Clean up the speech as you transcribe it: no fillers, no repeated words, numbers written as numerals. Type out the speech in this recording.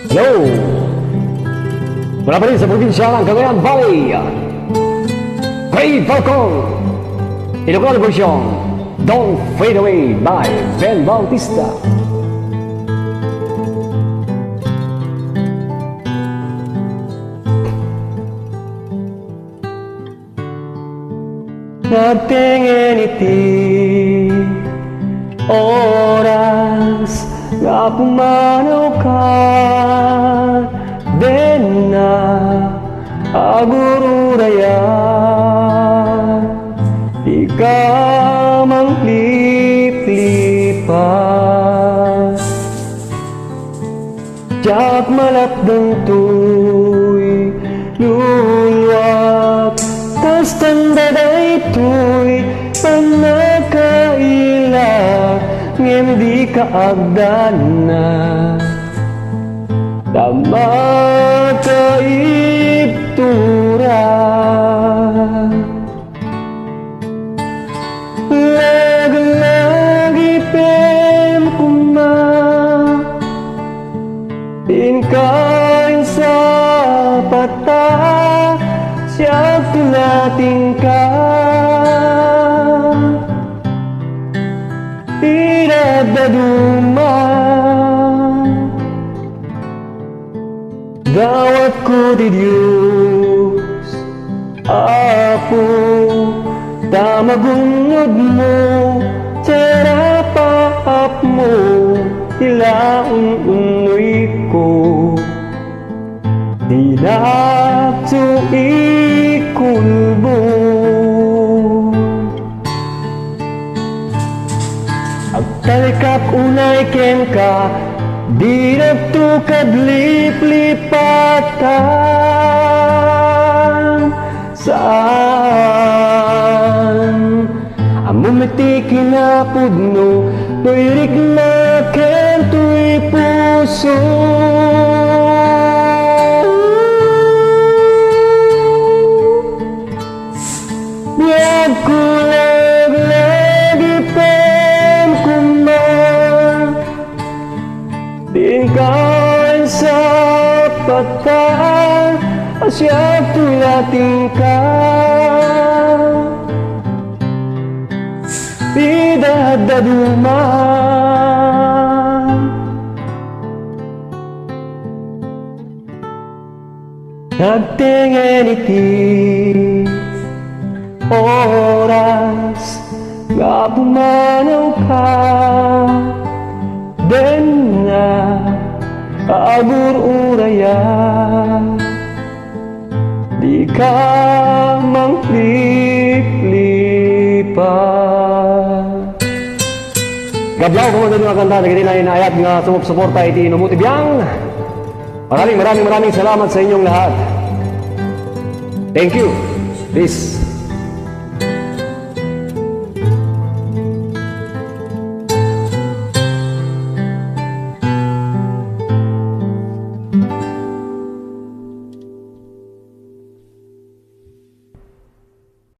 Hello! Mula pa rin sa probinsya ng Cagayan Valley, Ray Falcon, Ilocano version, Don't Fade Away by Ben Bautista. Nagtingin iti oras nga pumanaw ka din na agururaya di ka manglip-lipat jak malapdang tuy luluwag tas tanda daytoy panagkaila ngem di ka agdana tama kaiptura lagi-lagi pem kuma inkain sa pata siya tulating ka pinagdaduma dawat ko di Diyos Apo tamagunod mo terapaap mo ilaong unoy ko dinakto ikulbo agtalikap unay ken ka di nagtukad lip-lipatan saan amumiti kinapudno tuirik na ken tuy puso biyag kulag lagi pem kuma tingkain sa pata asya tulating ka pidadaduma nagtingin iti oras nga pumanaw ka den na agururaya di ka manglip-lipat. Gablaw kung ano yung kanta na ganina inayat nga sumup-suporta iti inumutibiyang. Maraming salamat sa inyong lahat. Thank you. Peace.